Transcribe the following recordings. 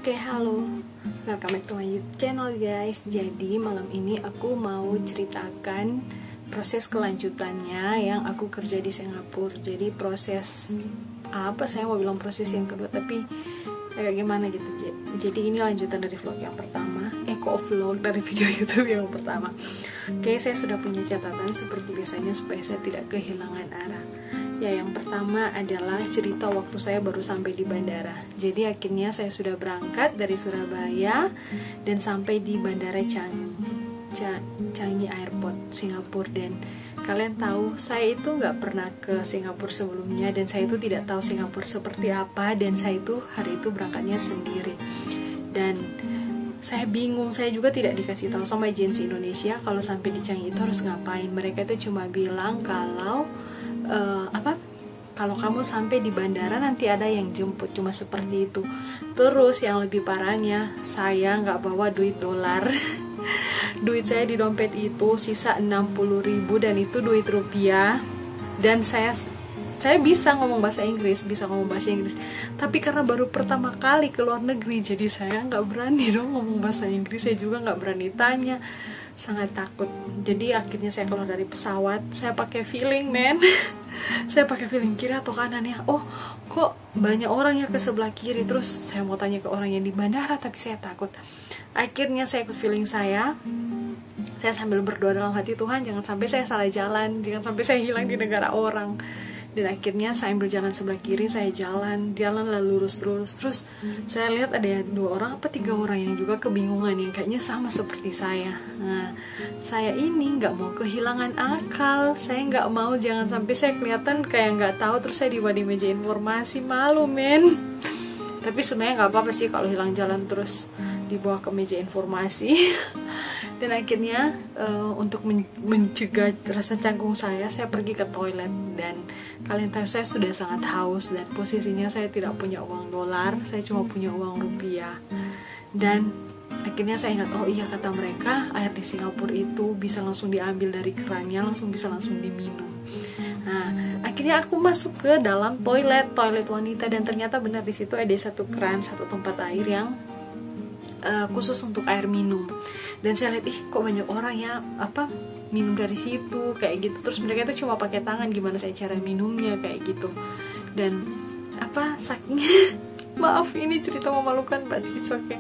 Oke, halo. Welcome back to my YouTube channel guys. Jadi malam ini aku mau ceritakan proses kelanjutannya yang aku kerja di Singapura. Jadi proses apa, saya mau bilang proses yang kedua, tapi agak gimana gitu. Jadi ini lanjutan dari vlog yang pertama, vlog dari video YouTube yang pertama. Oke, saya sudah punya catatan seperti biasanya supaya saya tidak kehilangan arah. Ya, yang pertama adalah cerita waktu saya baru sampai di bandara. Jadi akhirnya saya sudah berangkat dari Surabaya dan sampai di Bandara Changi Airport, Singapura. Dan kalian tahu, saya itu nggak pernah ke Singapura sebelumnya, dan saya itu tidak tahu Singapura seperti apa, dan saya itu hari itu berangkatnya sendiri. Dan saya bingung, saya juga tidak dikasih tahu sama agensi Indonesia kalau sampai di Changi itu harus ngapain. Mereka itu cuma bilang kalau kalau kamu sampai di bandara nanti ada yang jemput, cuma seperti itu. Terus yang lebih parahnya, saya nggak bawa duit dolar. Duit saya di dompet itu sisa 60.000 dan itu duit rupiah. Dan saya bisa ngomong bahasa Inggris, tapi karena baru pertama kali ke luar negeri, jadi saya nggak berani dong ngomong bahasa Inggris. Saya juga nggak berani tanya, sangat takut. Jadi akhirnya saya keluar dari pesawat, saya pakai feeling, saya pakai feeling kiri atau kanan ya. Oh, kok banyak orang ya ke sebelah kiri. Terus saya mau tanya ke orang yang di bandara, tapi saya takut. Akhirnya saya ikut feeling saya sambil berdoa dalam hati, Tuhan jangan sampai saya salah jalan, jangan sampai saya hilang di negara orang. Dan akhirnya saya ambil jalan sebelah kiri, saya jalan lalu lurus. Terus saya lihat ada 2 orang apa 3 orang yang juga kebingungan, yang kayaknya sama seperti saya. Nah, saya ini nggak mau kehilangan akal, saya nggak mau jangan sampai saya kelihatan kayak nggak tahu, terus saya dibawa di meja informasi, malu Tapi sebenarnya nggak apa-apa sih kalau hilang jalan terus dibawa ke meja informasi. Dan akhirnya untuk mencegah rasa canggung saya pergi ke toilet. Dan kalian tahu saya sudah sangat haus, dan posisinya saya tidak punya uang dolar, saya cuma punya uang rupiah. Dan akhirnya saya ingat, oh iya, kata mereka air di Singapura itu bisa langsung diambil dari kerannya, bisa langsung diminum. Nah, akhirnya aku masuk ke dalam toilet wanita, dan ternyata benar di situ ada satu tempat air yang khusus untuk air minum. Dan saya lihat, kok banyak orang ya minum dari situ kayak gitu. Terus mereka itu cuma pakai tangan, gimana saya cara minumnya kayak gitu. Dan saking maaf ini cerita memalukan, but it's okay.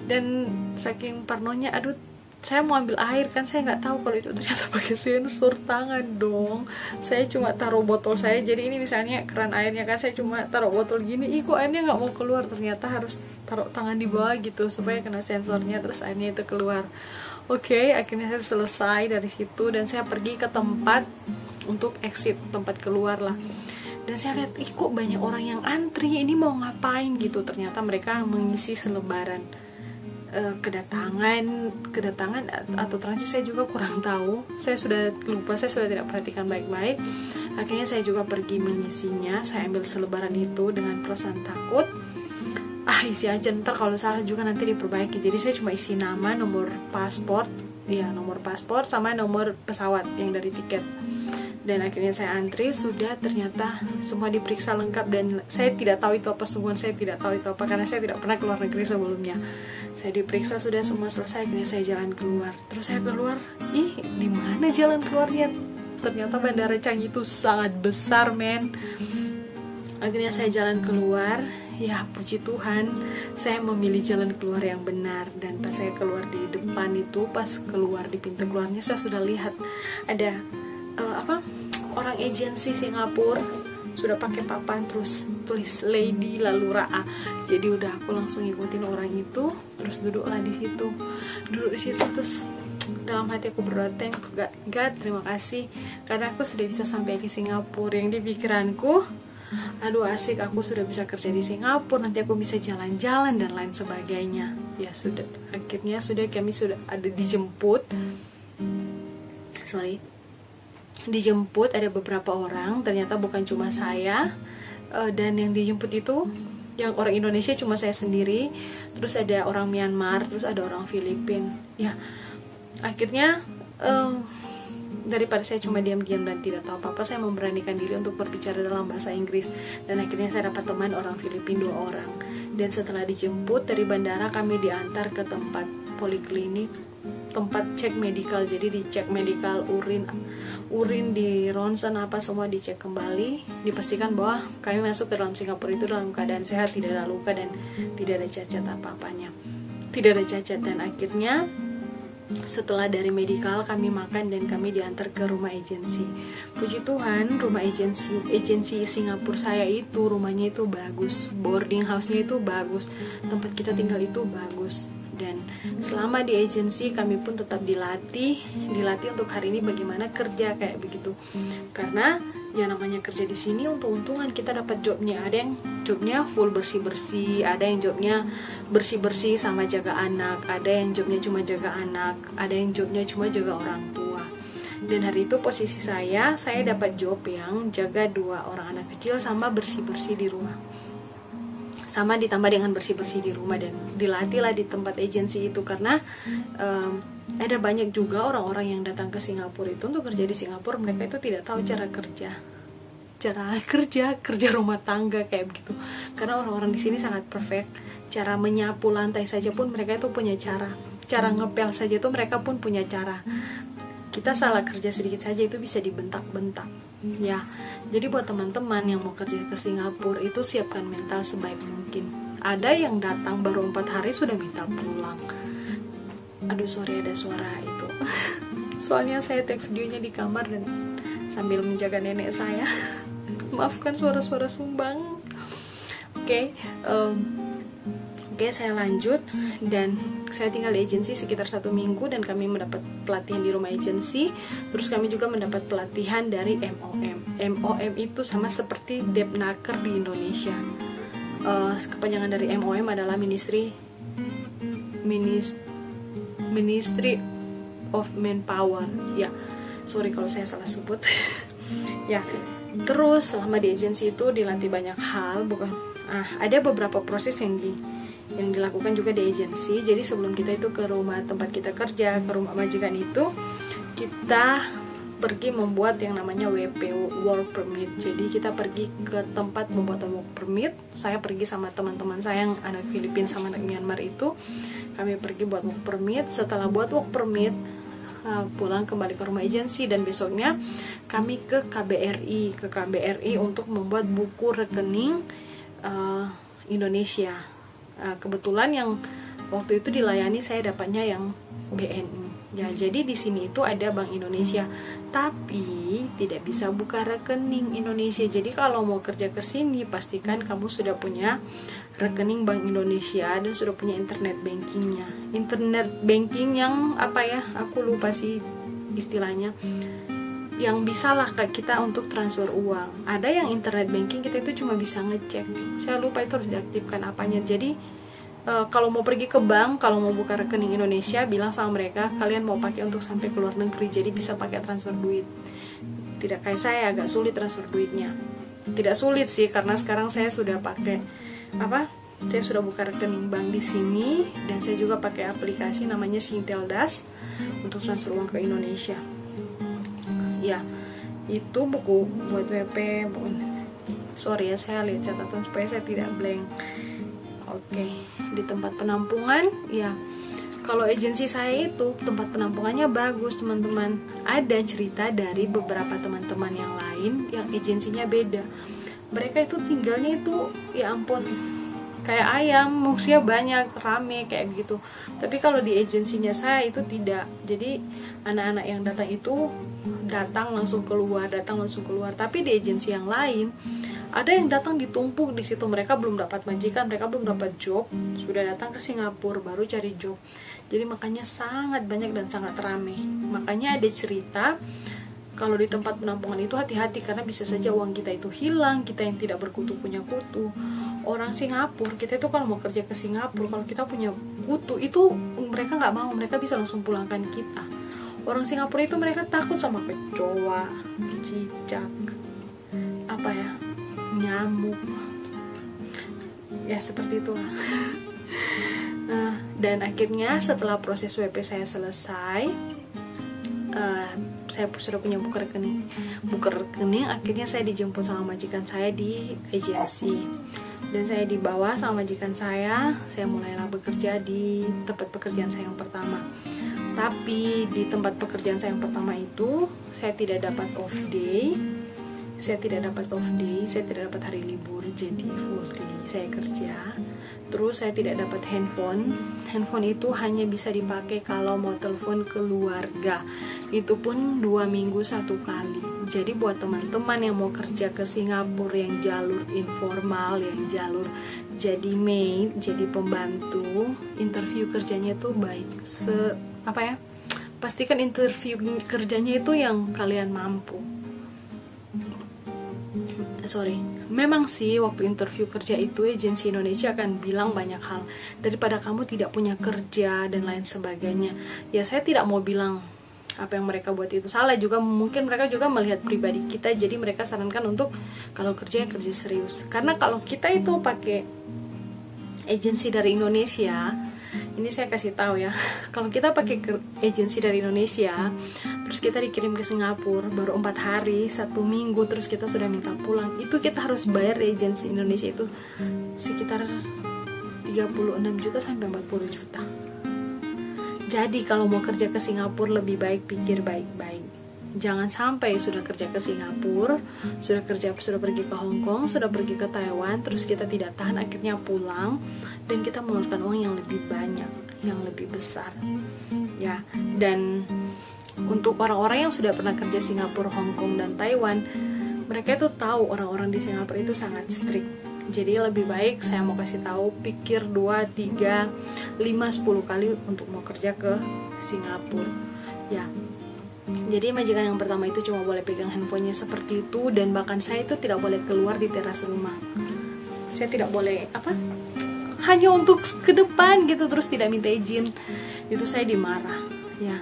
Dan saking parnonya, aduh, saya mau ambil air kan, saya nggak tahu kalau itu ternyata pakai sensor tangan dong. Saya cuma taruh botol saya, jadi ini misalnya keran airnya kan, saya cuma taruh botol gini, kok airnya nggak mau keluar, ternyata harus taruh tangan di bawah gitu supaya kena sensornya, terus airnya itu keluar. Oke, akhirnya saya selesai dari situ dan saya pergi ke tempat untuk exit, tempat keluar lah. Dan saya lihat, kok banyak orang yang antri, ini mau ngapain gitu. Ternyata mereka mengisi selebaran kedatangan atau transit, saya juga kurang tahu, saya sudah lupa, saya sudah tidak perhatikan baik-baik. Akhirnya saya juga pergi mengisinya, saya ambil selebaran itu dengan perasaan takut, isi aja, ntar kalau salah juga nanti diperbaiki. Jadi saya cuma isi nama, nomor paspor sama nomor pesawat yang dari tiket. Dan akhirnya saya antri, sudah, ternyata semua diperiksa lengkap. Dan saya tidak tahu itu apa, saya tidak tahu itu apa karena saya tidak pernah keluar negeri sebelumnya. Saya diperiksa, sudah semua selesai, akhirnya saya jalan keluar. Terus saya keluar, di mana jalan keluarnya? Ternyata bandara Changi itu sangat besar, Akhirnya saya jalan keluar, ya puji Tuhan, saya memilih jalan keluar yang benar. Dan pas saya keluar di depan itu, pas keluar di pintu keluarnya, saya sudah lihat ada orang agensi Singapura sudah pakai papan, terus tulis lady lalu Ra. Jadi udah, aku langsung ngikutin orang itu, terus duduklah di situ. Terus dalam hati aku berdoa, thank God, terima kasih karena aku sudah bisa sampai ke Singapura. Yang di pikiranku, aduh asik, aku sudah bisa kerja di Singapura, nanti aku bisa jalan-jalan dan lain sebagainya. Ya sudah, akhirnya kami sudah ada dijemput ada beberapa orang, ternyata bukan cuma saya. Dan yang dijemput itu, yang orang Indonesia cuma saya sendiri, terus ada orang Myanmar, terus ada orang Filipina. Ya, akhirnya daripada saya cuma diam-diam dan tidak tahu apa-apa, saya memberanikan diri untuk berbicara dalam bahasa Inggris. Dan akhirnya saya dapat teman orang Filipina 2 orang. Dan setelah dijemput dari bandara, kami diantar ke tempat poliklinik, tempat cek medikal. Jadi dicek medikal, urin di ronsen apa semua dicek kembali, dipastikan bahwa kami masuk ke dalam Singapura itu dalam keadaan sehat, tidak ada luka dan tidak ada cacat apa-apanya, tidak ada cacat. Dan akhirnya setelah dari medikal kami makan dan kami diantar ke rumah agensi. Puji Tuhan, rumah agensi Singapura saya itu rumahnya itu bagus, boarding house-nya itu bagus, tempat kita tinggal itu bagus. Dan selama di agensi kami pun tetap dilatih untuk hari ini bagaimana kerja kayak begitu. Karena ya namanya kerja di sini untung-untungan kita dapat jobnya. Ada yang jobnya full bersih-bersih, ada yang jobnya bersih-bersih sama jaga anak, ada yang jobnya cuma jaga anak, ada yang jobnya cuma jaga orang tua. Dan hari itu posisi saya dapat job yang jaga 2 orang anak kecil sama bersih-bersih di rumah. Sama ditambah dengan bersih-bersih di rumah, dan dilatihlah di tempat agensi itu. Karena ada banyak juga orang-orang yang datang ke Singapura itu untuk kerja di Singapura, mereka itu tidak tahu cara kerja rumah tangga kayak begitu. Karena orang-orang di sini sangat perfect. Cara menyapu lantai saja pun mereka itu punya cara ngepel saja itu mereka pun punya cara. Kita salah kerja sedikit saja itu bisa dibentak-bentak. Ya, jadi buat teman-teman yang mau kerja ke Singapura itu siapkan mental sebaik mungkin. Ada yang datang baru 4 hari sudah minta pulang. Aduh, sorry ada suara itu. Soalnya saya take videonya di kamar dan sambil menjaga nenek saya. Maafkan suara-suara sumbang. Oke, saya lanjut. Dan saya tinggal di agensi sekitar 1 minggu dan kami mendapat pelatihan di rumah agensi. Terus kami juga mendapat pelatihan dari MOM. MOM itu sama seperti Depnaker di Indonesia. Kepanjangan dari MOM adalah Ministry of Manpower. Ya, sorry kalau saya salah sebut. Ya, terus selama di agensi itu dilatih banyak hal, ada beberapa proses yang dilakukan juga di agensi. Jadi sebelum kita itu ke rumah tempat kita kerja, ke rumah majikan itu, kita pergi membuat yang namanya WP, work permit. Jadi kita pergi ke tempat pembuatan work permit. Saya pergi sama teman-teman saya yang anak Filipina sama anak Myanmar itu. Kami pergi buat work permit. Setelah buat work permit, pulang kembali ke rumah agensi, dan besoknya kami ke KBRI untuk membuat buku rekening Indonesia. Kebetulan yang waktu itu dilayani saya dapatnya yang BNI. Ya, jadi di sini itu ada Bank Indonesia, tapi tidak bisa buka rekening Indonesia. Jadi kalau mau kerja ke sini pastikan kamu sudah punya rekening Bank Indonesia dan sudah punya internet bankingnya. Internet banking yang apa ya? Aku lupa sih istilahnya. Yang bisa lah kita untuk transfer uang. Ada yang internet banking kita itu cuma bisa ngecek. Saya lupa itu harus diaktifkan apanya. Jadi kalau mau pergi ke bank, kalau mau buka rekening Indonesia, bilang sama mereka kalian mau pakai untuk sampai ke luar negeri. Jadi bisa pakai transfer duit. Tidak kayak saya agak sulit transfer duitnya. Tidak sulit sih karena sekarang saya sudah pakai Saya sudah buka rekening bank di sini dan saya juga pakai aplikasi namanya Sinteldas untuk transfer uang ke Indonesia. Ya, itu buku buat WP. Sorry ya, saya lihat catatan supaya saya tidak blank. Oke, di tempat penampungan, ya kalau agensi saya itu tempat penampungannya bagus teman-teman. Ada cerita dari beberapa teman-teman yang lain yang agensinya beda. Mereka itu tinggalnya itu, ya ampun, kayak ayam, maksudnya banyak, rame kayak gitu. Tapi kalau di agensinya saya itu tidak. Jadi anak-anak yang datang itu datang langsung keluar. Tapi di agensi yang lain ada yang datang ditumpuk di situ. Mereka belum dapat majikan, mereka belum dapat job, sudah datang ke Singapura baru cari job. Jadi makanya sangat banyak dan sangat ramai. Makanya ada cerita kalau di tempat penampungan itu hati-hati karena bisa saja uang kita itu hilang. Kita yang tidak berkutu punya kutu. Orang Singapura, kita itu kalau mau kerja ke Singapura, kalau kita punya kutu itu mereka nggak mau, mereka bisa langsung pulangkan kita. Orang Singapura itu mereka takut sama kecoa, cicak, nyamuk, ya seperti itulah. Dan akhirnya setelah proses WP saya selesai, saya sudah punya buku rekening. Akhirnya saya dijemput sama majikan saya di agensi. Dan saya dibawa sama majikan saya mulailah bekerja di tempat pekerjaan saya yang pertama. Tapi di tempat pekerjaan saya yang pertama itu saya tidak dapat off day, saya tidak dapat hari libur, jadi full day saya kerja. Terus saya tidak dapat handphone itu hanya bisa dipakai kalau mau telepon keluarga, itu pun 2 minggu 1 kali. Jadi buat teman-teman yang mau kerja ke Singapura yang jalur informal, yang jalur jadi maid, jadi pembantu, interview kerjanya tuh baik pastikan interview kerjanya itu yang kalian mampu. Memang sih waktu interview kerja itu agensi Indonesia akan bilang banyak hal, daripada kamu tidak punya kerja dan lain sebagainya. Ya saya tidak mau bilang apa yang mereka buat itu salah juga, mungkin mereka juga melihat pribadi kita, jadi mereka sarankan untuk kalau kerja serius. Karena kalau kita itu pakai agensi dari Indonesia, ini saya kasih tahu ya, kalau kita pakai agensi dari Indonesia terus kita dikirim ke Singapura baru 4 hari 1 minggu terus kita sudah minta pulang, itu kita harus bayar agensi Indonesia itu sekitar 36 juta sampai 40 juta. Jadi kalau mau kerja ke Singapura lebih baik pikir baik-baik. Jangan sampai sudah kerja ke Singapura, sudah pergi ke Hong Kong, sudah pergi ke Taiwan, terus kita tidak tahan akhirnya pulang dan kita mengeluarkan uang yang lebih banyak, yang lebih besar. Ya, dan untuk orang-orang yang sudah pernah kerja Singapura, Hong Kong dan Taiwan, mereka itu tahu orang-orang di Singapura itu sangat strict. Jadi lebih baik saya mau kasih tahu, pikir 2, 3, 5, 10 kali untuk mau kerja ke Singapura. Ya. Jadi majikan yang pertama itu cuma boleh pegang handphonenya seperti itu, dan bahkan saya itu tidak boleh keluar di teras rumah. Saya tidak boleh hanya untuk ke depan gitu, terus tidak minta izin. Itu saya dimarah. Ya.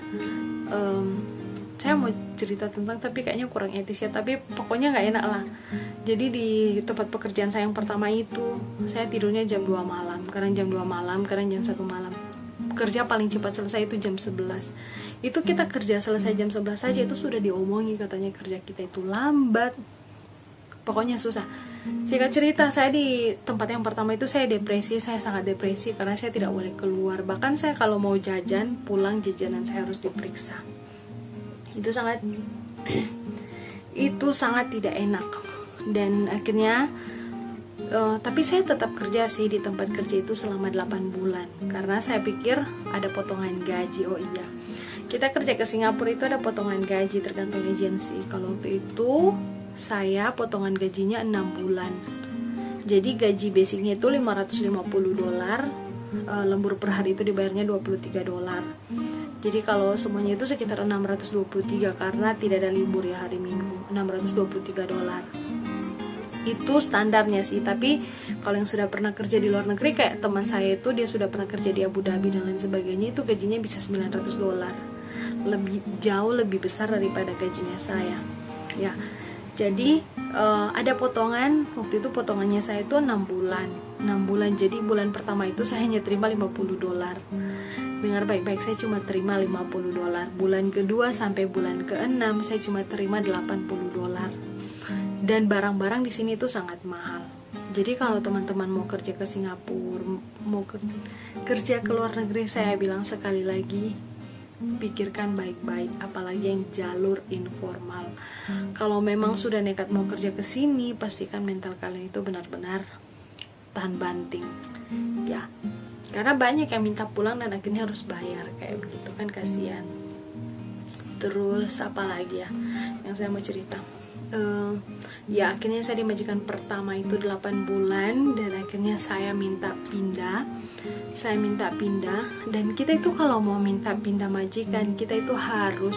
Saya mau cerita tentang, tapi kayaknya kurang etis ya, tapi pokoknya nggak enak lah. Jadi di tempat pekerjaan saya yang pertama itu saya tidurnya jam 2 malam, kadang jam 2 malam, kadang jam 1 malam. Kerja paling cepat selesai itu jam 11. Itu kita kerja selesai jam 11 saja itu sudah diomongi katanya kerja kita itu lambat. Pokoknya susah. Singkat cerita, saya di tempat yang pertama itu saya sangat depresi karena saya tidak boleh keluar. Bahkan saya kalau mau jajan, pulang jajanan saya harus diperiksa. Itu sangat tidak enak. Dan akhirnya tapi saya tetap kerja sih di tempat kerja itu selama 8 bulan karena saya pikir ada potongan gaji. Oh iya, kita kerja ke Singapura itu ada potongan gaji tergantung agensi. Kalau waktu itu saya potongan gajinya 6 bulan. Jadi gaji basicnya itu $550, lembur per hari itu dibayarnya $23. Jadi kalau semuanya itu sekitar 623 karena tidak ada libur ya hari Minggu. $623 itu standarnya sih. Tapi kalau yang sudah pernah kerja di luar negeri kayak teman saya itu, dia sudah pernah kerja di Abu Dhabi dan lain sebagainya, itu gajinya bisa $900, jauh lebih besar daripada gajinya saya ya. Jadi ada potongan, waktu itu potongannya saya itu 6 bulan. Jadi bulan pertama itu saya hanya terima $50. Dengar baik-baik, saya cuma terima $50. Bulan kedua sampai bulan ke-6 saya cuma terima $80. Dan barang-barang di sini itu sangat mahal. Jadi kalau teman-teman mau kerja ke Singapura, mau kerja ke luar negeri, saya bilang sekali lagi, pikirkan baik-baik, apalagi yang jalur informal. Kalau memang sudah nekat mau kerja ke sini, pastikan mental kalian itu benar-benar tahan banting. Ya, karena banyak yang minta pulang dan akhirnya harus bayar kayak begitu kan, kasihan. Terus apa lagi ya yang saya mau cerita? Ya akhirnya saya di majikan pertama itu 8 bulan dan akhirnya saya minta pindah. Dan kita itu kalau mau minta pindah majikan, kita itu harus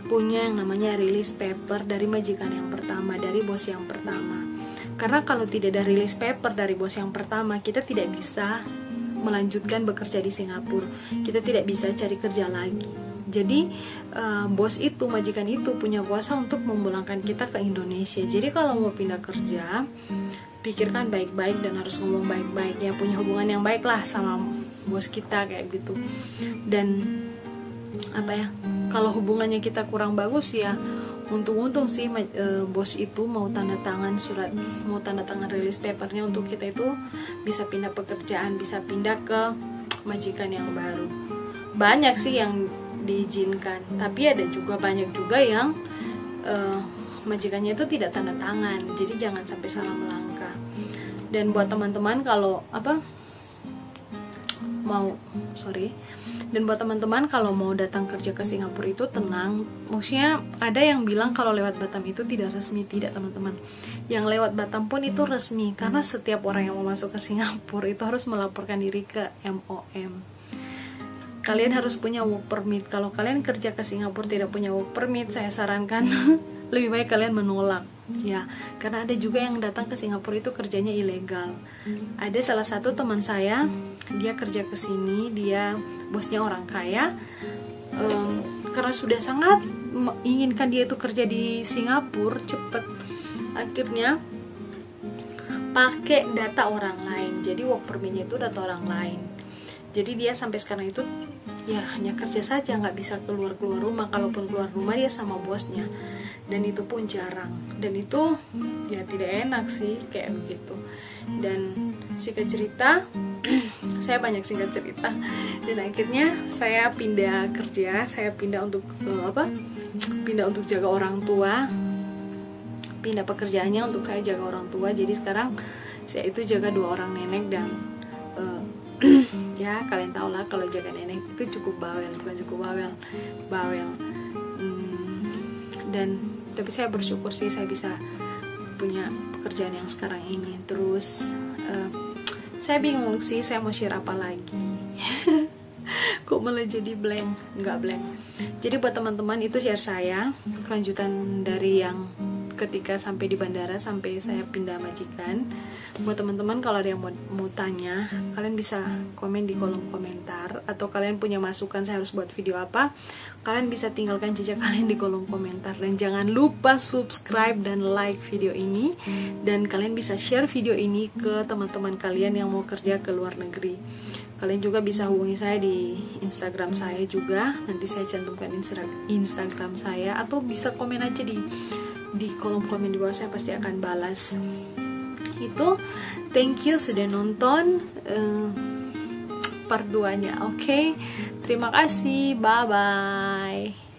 punya yang namanya release paper dari majikan yang pertama, dari bos yang pertama. Karena kalau tidak ada release paper dari bos yang pertama, kita tidak bisa melanjutkan bekerja di Singapura, kita tidak bisa cari kerja lagi. Jadi bos itu, majikan itu punya kuasa untuk memulangkan kita ke Indonesia. Jadi kalau mau pindah kerja, pikirkan baik-baik dan harus ngomong baik-baik ya, punya hubungan yang baik lah sama bos kita kayak gitu. Dan kalau hubungannya kita kurang bagus ya, untung sih bos itu mau tanda tangan release papernya untuk kita itu bisa pindah pekerjaan, bisa pindah ke majikan yang baru. Banyak sih yang diizinkan, tapi ada juga banyak juga yang majikannya itu tidak tanda tangan, jadi jangan sampai salah melangkah. Dan buat teman-teman kalau mau datang kerja ke Singapura itu tenang. Maksudnya ada yang bilang kalau lewat Batam itu tidak resmi. Tidak, teman-teman. Yang lewat Batam pun itu resmi, karena setiap orang yang mau masuk ke Singapura itu harus melaporkan diri ke MOM. Kalian harus punya work permit. Kalau kalian kerja ke Singapura tidak punya work permit, saya sarankan lebih baik kalian menolak, ya, karena ada juga yang datang ke Singapura itu kerjanya ilegal. Ada salah satu teman saya, dia kerja ke sini, dia bosnya orang kaya, karena sudah sangat menginginkan dia itu kerja di Singapura cepet, akhirnya pakai data orang lain. Jadi work permitnya itu data orang lain. Jadi dia sampai sekarang itu ya hanya kerja saja, nggak bisa keluar rumah. Kalaupun keluar rumah dia sama bosnya, dan itu pun jarang. Dan itu ya tidak enak sih kayak begitu. Dan singkat cerita saya banyak singkat cerita, dan akhirnya saya pindah kerja, saya pindah untuk pindah untuk jaga orang tua, pindah pekerjaannya untuk saya jaga orang tua. Jadi sekarang saya itu jaga 2 orang nenek, dan ya kalian tau lah kalau jaga nenek itu cukup bawel, bukan cukup bawel. Dan tapi saya bersyukur sih saya bisa punya pekerjaan yang sekarang ini. Terus saya bingung sih saya mau share apa lagi. Kok malah jadi blank? Nggak blank. Jadi buat teman-teman itu share saya kelanjutan dari yang ketika sampai di bandara sampai saya pindah majikan. Buat teman-teman kalau ada yang mau tanya, kalian bisa komen di kolom komentar, atau kalian punya masukan saya harus buat video apa, kalian bisa tinggalkan jejak kalian di kolom komentar. Dan jangan lupa subscribe dan like video ini, dan kalian bisa share video ini ke teman-teman kalian yang mau kerja ke luar negeri. Kalian juga bisa hubungi saya di Instagram saya juga, nanti saya cantumkan Instagram saya, atau bisa komen aja di kolom komen di bawah, saya pasti akan balas. Itu thank you sudah nonton part 2-nya. Oke, terima kasih, bye bye.